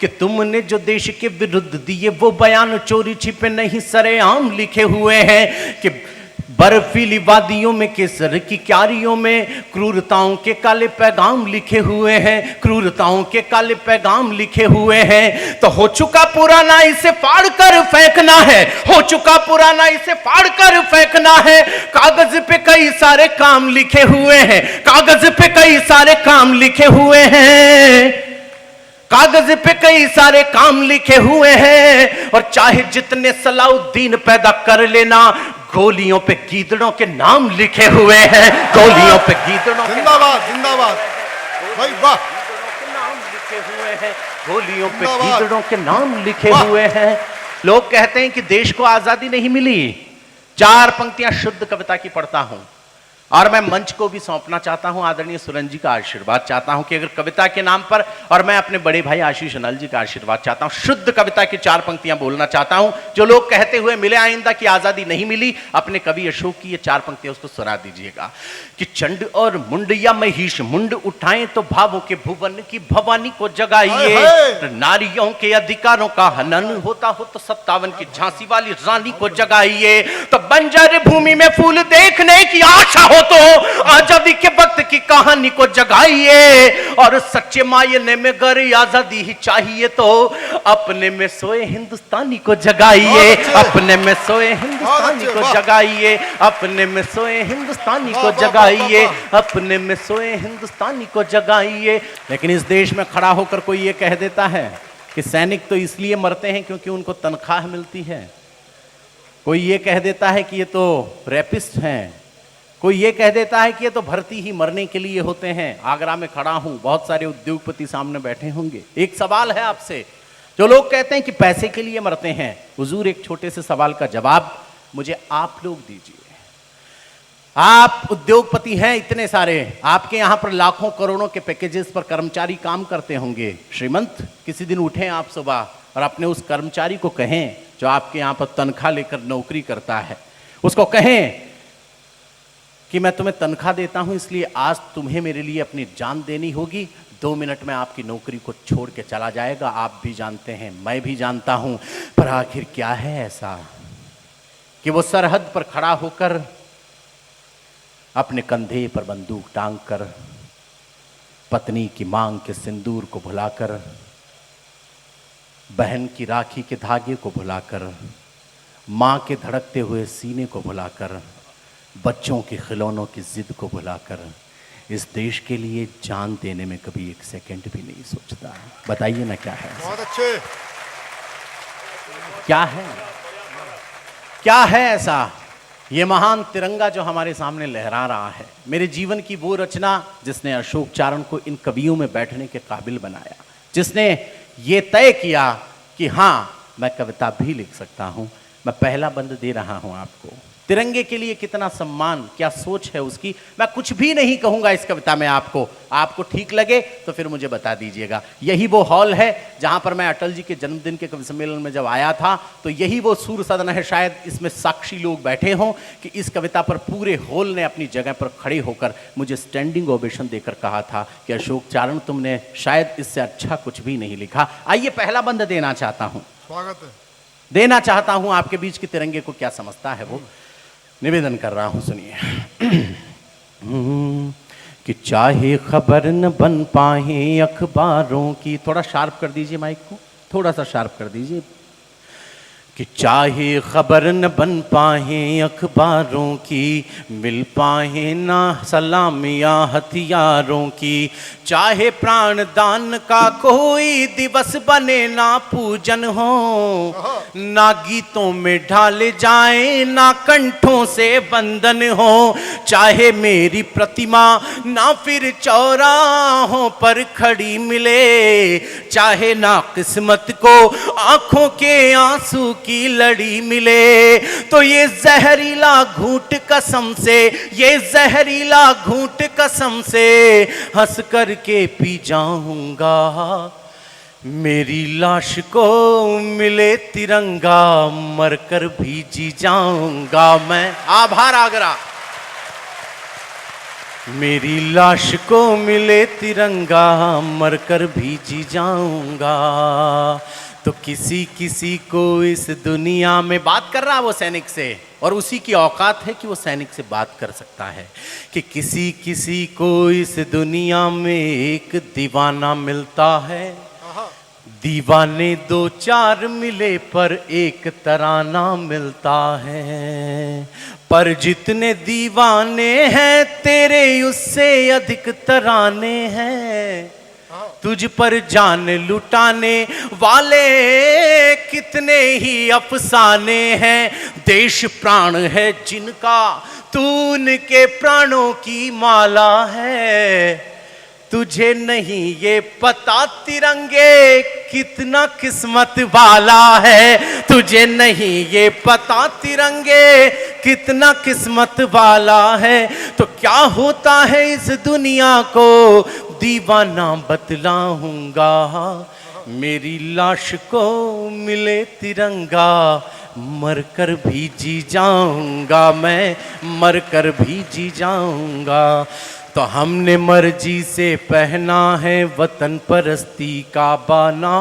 कि तुमने जो देश के विरुद्ध दिए वो बयान चोरी छिपे नहीं सरेआम लिखे हुए हैं, कि बर्फीली वादियों में केसर की क्यारियों में क्रूरताओं के काले पैगाम लिखे हुए हैं, क्रूरताओं के काले पैगाम लिखे हुए हैं। तो हो चुका पुराना इसे फाड़ कर फेंकना है, हो चुका पुराना इसे फाड़ कर फेंकना है। कागज पे कई सारे काम लिखे हुए हैं, कागज पे कई सारे काम लिखे हुए हैं, कागज पे कई सारे काम लिखे हुए हैं। और चाहे जितने सलाउद्दीन पैदा कर लेना, गोलियों पे गीदड़ों के नाम लिखे हुए हैं, गोलियों पे गीदड़ों के जिंदाबाद जिंदाबाद भाई वाह, के नाम लिखे हुए हैं, गोलियों पे गीदड़ों के नाम लिखे हुए हैं। लोग कहते हैं कि देश को आजादी नहीं मिली। 4 पंक्तियां शुद्ध कविता की पढ़ता हूं और मैं मंच को भी सौंपना चाहता हूं, आदरणीय सुरन जी का आशीर्वाद चाहता हूं कि अगर कविता के नाम पर, और मैं अपने बड़े भाई आशीष अनल जी का आशीर्वाद चाहता हूं, शुद्ध कविता की 4 पंक्तियां बोलना चाहता हूं। जो लोग कहते हुए मिले आइंदा की आजादी नहीं मिली, अपने कवि अशोक की ये 4 पंक्तियां उसको सुना दीजिएगा कि चंड और मुंड या महिष मुंड उठाएं तो भावों के भुवन की भवानी को जगाइए, नारियों के अधिकारों का हनन होता हो तो 57 की झांसी वाली रानी को जगाइए। तो बंजर भूमि में फूल देखने की आशा हो तो आजादी के वक्त की कहानी को जगाइए, और सच्चे मायने में गर आजादी ही चाहिए तो अपने में सोए हिंदुस्तानी को जगाइए, अपने में सोए हिंदुस्तानी को जगाइए, अपने में सोए हिंदुस्तानी को जगाइए, अपने में सोए हिंदुस्तानी को जगाइए। लेकिन इस देश में खड़ा होकर कोई ये कह देता है कि सैनिक तो इसलिए मरते हैं क्योंकि उनको तनख्वाह मिलती है, कोई ये कह देता है कि ये तो रैपिस्ट हैं, कोई ये कह देता है कि ये तो भर्ती ही मरने के लिए होते हैं। आगरा में खड़ा हूं, बहुत सारे उद्योगपति सामने बैठे होंगे। एक सवाल है आपसे, जो लोग कहते हैं कि पैसे के लिए मरते हैं, हुजूर एक छोटे से सवाल का जवाब मुझे आप लोग दीजिए। आप उद्योगपति हैं इतने सारे, आपके यहां पर लाखों करोड़ों के पैकेजेस पर कर्मचारी काम करते होंगे। श्रीमंत, किसी दिन उठें आप सुबह और अपने उस कर्मचारी को कहें जो आपके यहां पर तनख्वाह लेकर नौकरी करता है, उसको कहें कि मैं तुम्हें तनख्वाह देता हूं इसलिए आज तुम्हें मेरे लिए अपनी जान देनी होगी, 2 मिनट में आपकी नौकरी को छोड़ के चला जाएगा। आप भी जानते हैं, मैं भी जानता हूं, पर आखिर क्या है ऐसा कि वो सरहद पर खड़ा होकर अपने कंधे पर बंदूक टांग कर, पत्नी की मांग के सिंदूर को भुलाकर, बहन की राखी के धागे को भुलाकर, मां के धड़कते हुए सीने को भुलाकर, बच्चों के खिलौनों की जिद को भुलाकर इस देश के लिए जान देने में कभी 1 सेकंड भी नहीं सोचता। बताइए ना क्या है? बहुत अच्छे। क्या है, क्या है ऐसा ये महान तिरंगा जो हमारे सामने लहरा रहा है? मेरे जीवन की वो रचना जिसने अशोक चारण को इन कवियों में बैठने के काबिल बनाया, जिसने ये तय किया कि हाँ मैं कविता भी लिख सकता हूं। मैं पहला बंद दे रहा हूं आपको। तिरंगे के लिए कितना सम्मान, क्या सोच है उसकी। मैं कुछ भी नहीं कहूंगा इस कविता में आपको ठीक लगे तो फिर मुझे बता दीजिएगा। यही वो हॉल है जहां पर मैं अटल जी के जन्मदिन के कवि सम्मेलन में जब आया था, तो यही वो सूर सदन है, शायद इसमें साक्षी लोग बैठे हों कि इस कविता पर पूरे हॉल ने अपनी जगह पर खड़े होकर मुझे स्टैंडिंग ओवेशन देकर कहा था कि अशोक चारण तुमने शायद इससे अच्छा कुछ भी नहीं लिखा। आइए पहला बंद देना चाहता हूं, स्वागत है, देना चाहता हूं आपके बीच के तिरंगे को क्या समझता है वो निवेदन कर रहा हूं, सुनिए। कि चाहे खबर न बन पाए अखबारों की, थोड़ा शार्प कर दीजिए माइक को, थोड़ा सा शार्प कर दीजिए। कि चाहे खबर न बन पाए अखबारों की, मिल पाए ना सलामियाँ हथियारों की, चाहे प्राण दान का कोई दिवस बने ना पूजन हो, ना गीतों में ढाले जाए ना कंठों से बंधन हो, चाहे मेरी प्रतिमा ना फिर चौराहों पर खड़ी मिले, चाहे ना किस्मत को आंखों के आंसू की लड़ी मिले, तो ये जहरीला घूंट कसम से, ये जहरीला घूंट कसम से हंस करके पी जाऊंगा, मेरी लाश को मिले तिरंगा मरकर भी जी जाऊंगा मैं। आभार आगरा। मेरी लाश को मिले तिरंगा, मरकर भी जी जाऊंगा। तो किसी किसी को इस दुनिया में, बात कर रहा वो सैनिक से, और उसी की औकात है कि वो सैनिक से बात कर सकता है, कि किसी किसी को इस दुनिया में एक दीवाना मिलता है। दीवाने दो चार मिले पर एक तराना मिलता है। पर जितने दीवाने हैं तेरे उससे अधिक तराने हैं। तुझ पर जान लुटाने वाले कितने ही अफसाने हैं। देश प्राण है जिनका, तू उनके प्राणों की माला है। तुझे नहीं ये पता तिरंगे कितना किस्मत वाला है। तुझे नहीं ये पता तिरंगे कितना किस्मत वाला है। तो क्या होता है इस दुनिया को दीवाना बतलाऊंगा। मेरी लाश को मिले तिरंगा, मरकर भी जी जाऊंगा। मैं मरकर भी जी जाऊंगा। तो हमने मर्जी से पहना है वतन परस्ती का बाना।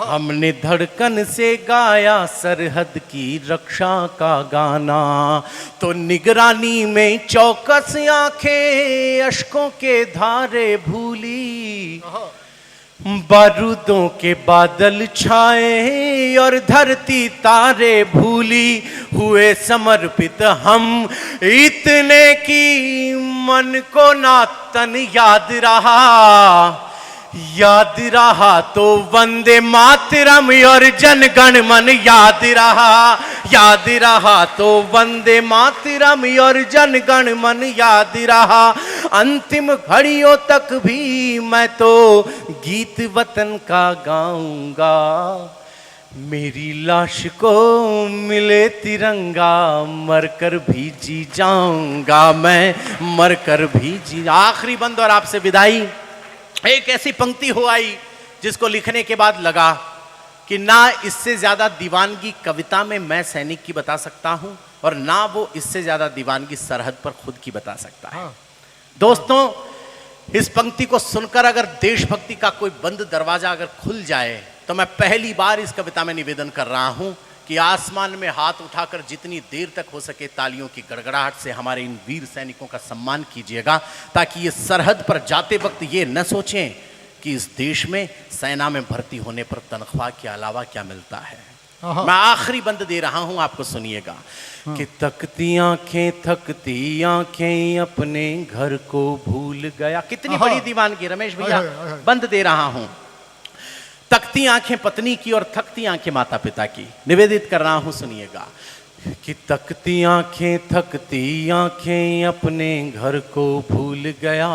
हमने धड़कन से गाया सरहद की रक्षा का गाना। तो निगरानी में चौकस आंखें अश्कों के धारे भूली। बारूदों के बादल छाए और धरती तारे भूली। हुए समर्पित हम इतने की मन को ना तन याद रहा तो वंदे मातरम और जनगण मन याद रहा तो वंदे मातरम और जनगण मन याद रहा। अंतिम घड़ियों तक भी मैं तो गीत वतन का गाऊंगा। मेरी लाश को मिले तिरंगा, मरकर भी जी जाऊंगा। मैं मरकर भी जी। आखिरी बंद और आपसे विदाई। एक ऐसी पंक्ति हो आई जिसको लिखने के बाद लगा कि ना इससे ज्यादा दीवानगी कविता में मैं सैनिक की बता सकता हूं, और ना वो इससे ज्यादा दीवानगी सरहद पर खुद की बता सकता है। दोस्तों, इस पंक्ति को सुनकर अगर देशभक्ति का कोई बंद दरवाजा अगर खुल जाए, तो मैं पहली बार इस कविता में निवेदन कर रहा हूं कि आसमान में हाथ उठाकर जितनी देर तक हो सके तालियों की गड़गड़ाहट से हमारे इन वीर सैनिकों का सम्मान कीजिएगा, ताकि ये सरहद पर जाते वक्त ये न सोचें कि इस देश में सेना में भर्ती होने पर तनख्वाह के अलावा क्या मिलता है। मैं आखिरी बंद दे रहा हूं, आपको सुनिएगा। कि थकती आंखें अपने घर को भूल गया। कितनी बड़ी दीवानगी रमेश भैया। बंद दे रहा हूं। तकती आंखें पत्नी की और थकती आंखें माता पिता की। निवेदित कर रहा हूं, सुनिएगा। कि थकती आंखें अपने घर को भूल गया।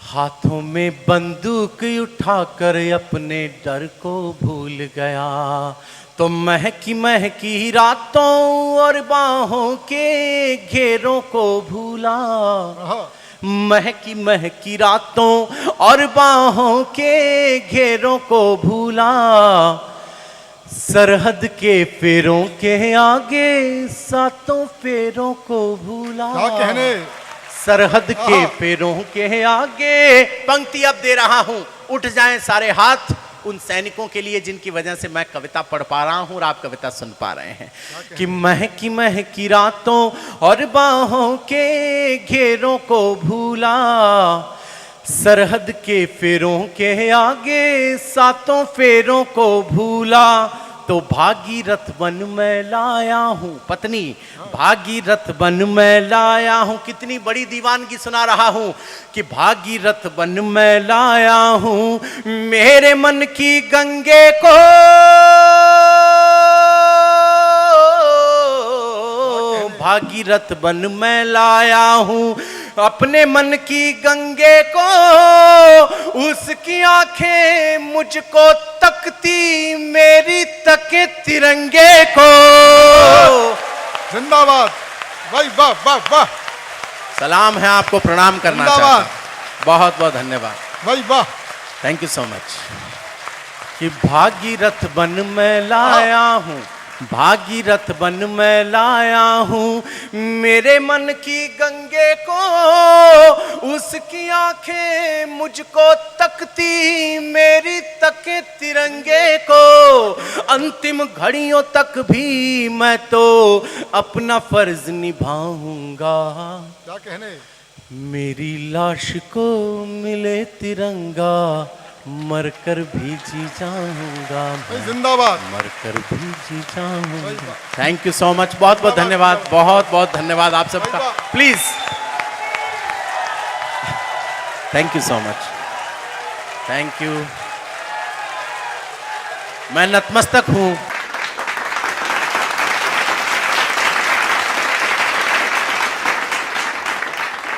हाथों में बंदूक उठाकर अपने डर को भूल गया। तो महकी रातों और बाहों के घेरों को भूला। महकी रातों और बाहों के घेरों को भूला। सरहद के फेरों के आगे सातों फेरों को भूला। क्या कहने? सरहद के फेरों के आगे। पंक्ति अब दे रहा हूं, उठ जाएं सारे हाथ उन सैनिकों के लिए जिनकी वजह से मैं कविता पढ़ पा रहा हूं और आप कविता सुन पा रहे हैं। कि महकी रातों और बाहों के घेरों को भूला। सरहद के फेरों के आगे सातों फेरों को भूला। तो भागीरथ बन मैं लाया हूं। पत्नी, भागीरथ बन मैं लाया हूं। कितनी बड़ी दीवानगी सुना रहा हूं कि भागीरथ बन मैं लाया हूं। मेरे मन की गंगे को भागीरथ बन मैं लाया हूं। अपने मन की गंगे को उसकी आंखें मुझको तकती, मेरी तके तिरंगे को। जिंदाबाद भाई, वाह वाह वाह। सलाम है आपको, प्रणाम करना चाहता हूं। बहुत बहुत धन्यवाद भाई, वाह। Thank you so much. कि भागीरथ बन मैं लाया हूं। भागीरथ बन मैं लाया हूँ मेरे मन की गंगे को, उसकी आंखें मुझको तकती मेरी तके तिरंगे को, अंतिम घड़ियों तक भी मैं तो अपना फर्ज निभाऊंगा, क्या कहने, मेरी लाश को मिले तिरंगा, मरकर भी जी जाऊंगा, भाई जिंदाबाद। मरकर भी जी जाऊंगा। थैंक यू सो मच, बहुत बहुत धन्यवाद, बहुत बहुत धन्यवाद आप सबका। Please, thank you so much, thank you. मैं नतमस्तक हूं